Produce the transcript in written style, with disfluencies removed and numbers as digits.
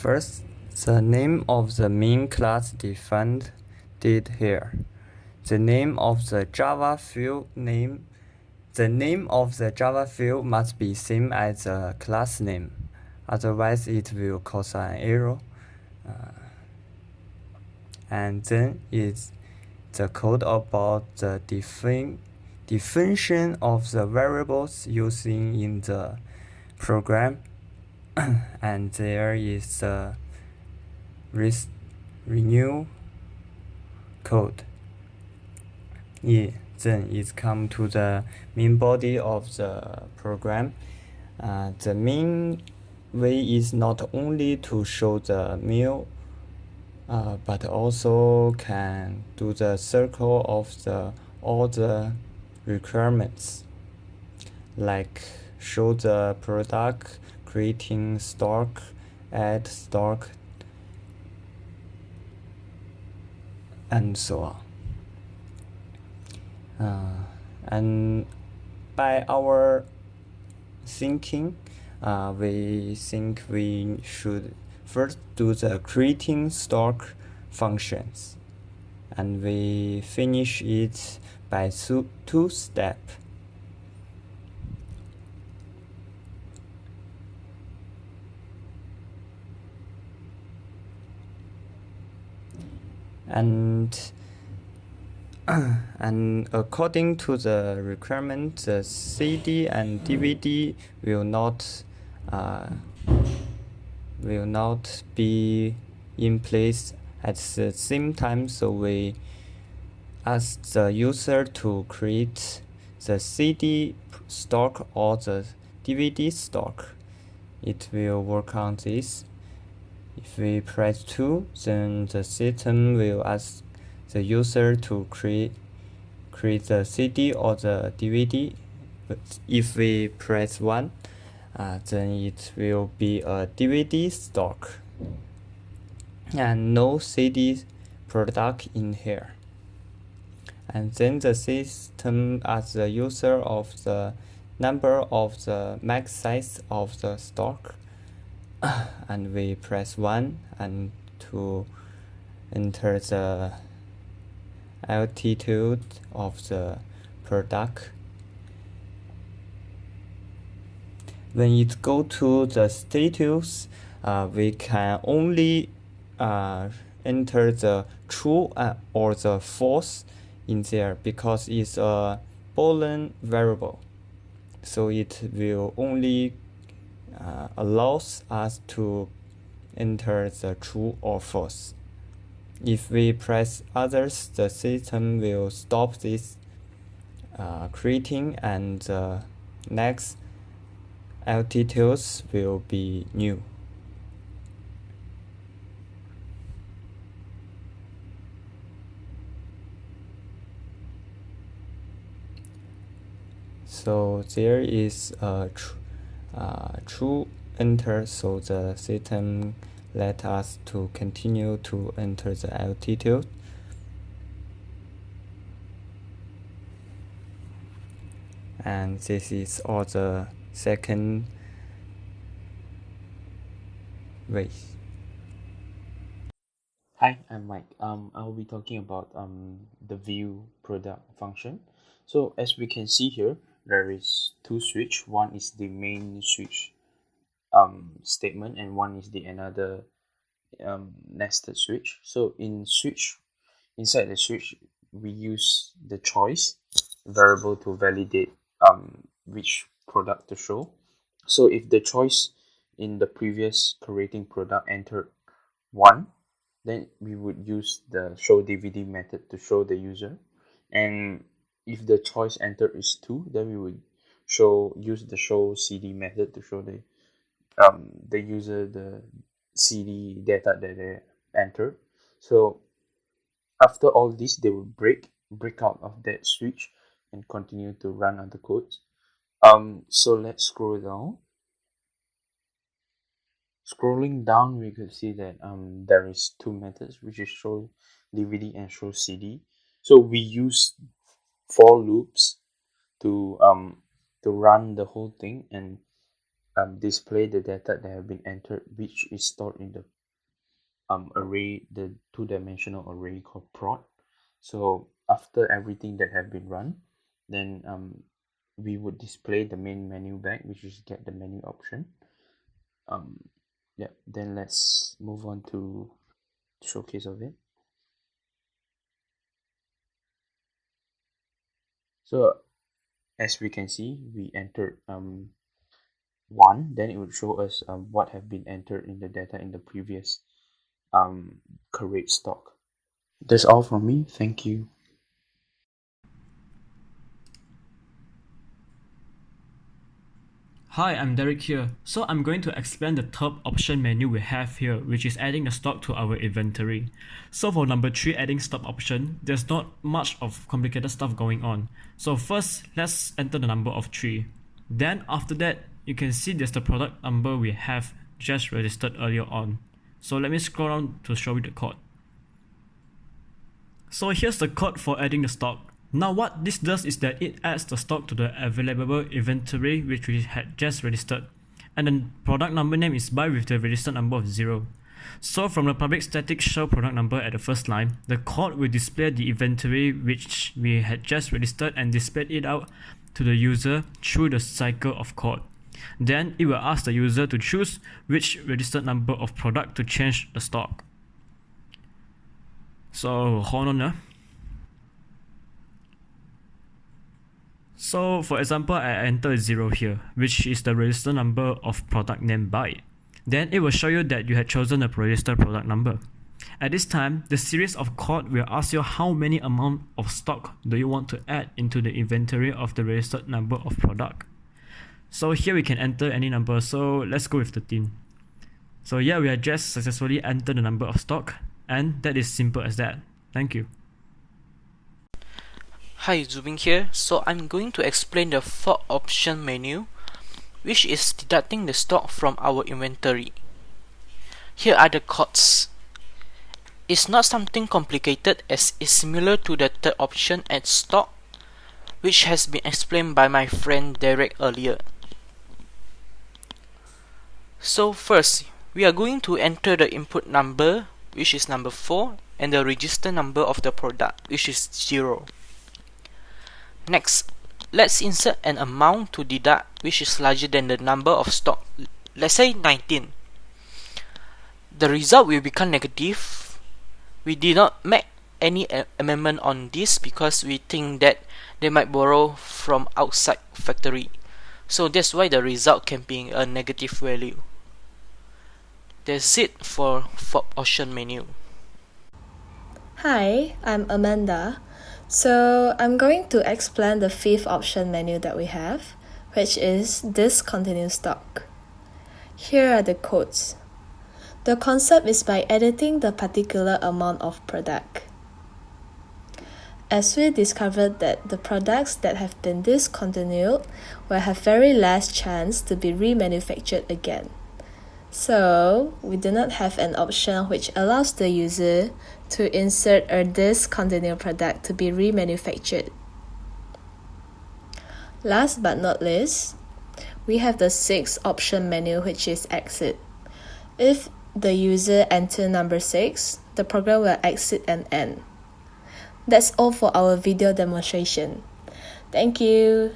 First, the name of the main class defined here. The name of the Java field must be same as the class name, otherwise it will cause an error. And then is the code about the definition of the variables using in the program. And there is the renew code. Then it come to the main body of the program. The main way is not only to show the meal, but also can do the circle of all the requirements, like show the product, creating stock, add stock, and so on. And by our thinking, we think we should first do the creating stock functions, and we finish it by two steps. And according to the requirement, the CD and DVD will not be in place at the same time, so we ask the user to create the CD stock or the DVD stock. It will work on this. If we press 2, then the system will ask the user to create the CD or the DVD. But if we press 1, then it will be a DVD stock and no CD product in here. And then the system asks the user of the number of the max size of the stock, and we press 1 and to enter the altitude of the product. When it go to the status, we can only enter the true or the false in there, because it's a Boolean variable, so it will only allows us to enter the true or false. If we press others, the system will stop this creating, and the next altitudes will be new. So there is a true enter, so the system let us to continue to enter the altitude. And this is all the second way. Hi, I'm Mike. I'll be talking about the view product function. So as we can see here, there is two switch. One is the main switch statement, and one is the another nested switch. So inside the switch, we use the choice variable to validate which product to show. So if the choice in the previous creating product entered 1, then we would use the show DVD method to show the user. And if the choice entered is 2, then we would use the show CD method to show the user the CD data that they entered. So after all this, they will break out of that switch and continue to run other codes. So let's scroll down. Scrolling down, we could see that there is two methods, which is show DVD and show CD. So we use for loops to run the whole thing, and display the data that have been entered, which is stored in the array, the two-dimensional array called prod. So after everything that have been run, then we would display the main menu back, which is get the menu option. Yeah, then let's move on to showcase of it. So as we can see, we entered 1, then it would show us what have been entered in the data in the previous create stock. That's all from me. Thank you. Hi, I'm Derek here. So I'm going to explain the third option menu we have here, which is adding the stock to our inventory. So for number 3, adding stock option, there's not much of complicated stuff going on. So first, let's enter the number of 3. Then after that, you can see there's the product number we have just registered earlier on. So let me scroll down to show you the code. So here's the code for adding the stock. Now what this does is that it adds the stock to the available inventory which we had just registered, and the product number name is Bai with the registered number of 0. So from the public static show product number at the first line, the code will display the inventory which we had just registered and display it out to the user through the cycle of code. Then it will ask the user to choose which registered number of product to change the stock. So hold on. So for example, I enter 0 here, which is the register number of product named Bai. Then it will show you that you had chosen a registered product number. At this time, the series of code will ask you how many amount of stock do you want to add into the inventory of the registered number of product. So here we can enter any number, so let's go with 13. So yeah, we have just successfully entered the number of stock, and that is simple as that. Thank you. Hi, Zu Bing here. So I'm going to explain the fourth option menu, which is deducting the stock from our inventory. Here are the codes. It's not something complicated as it's similar to the third option add stock, which has been explained by my friend Derek earlier. So first, we are going to enter the input number, which is number 4, and the register number of the product, which is 0. Next, let's insert an amount to deduct which is larger than the number of stock, let's say 19. The result will become negative. We did not make any amendment on this because we think that they might borrow from outside factory. So that's why the result can be a negative value. That's it for fourth option menu. Hi, I'm Amanda. So I'm going to explain the fifth option menu that we have, which is discontinue stock. Here are the codes. The concept is by editing the particular amount of product. As we discovered that the products that have been discontinued will have very less chance to be remanufactured again. So we do not have an option which allows the user to insert a discontinued product to be remanufactured. Last but not least, we have the sixth option menu, which is exit. If the user enter number 6, the program will exit and end. That's all for our video demonstration. Thank you.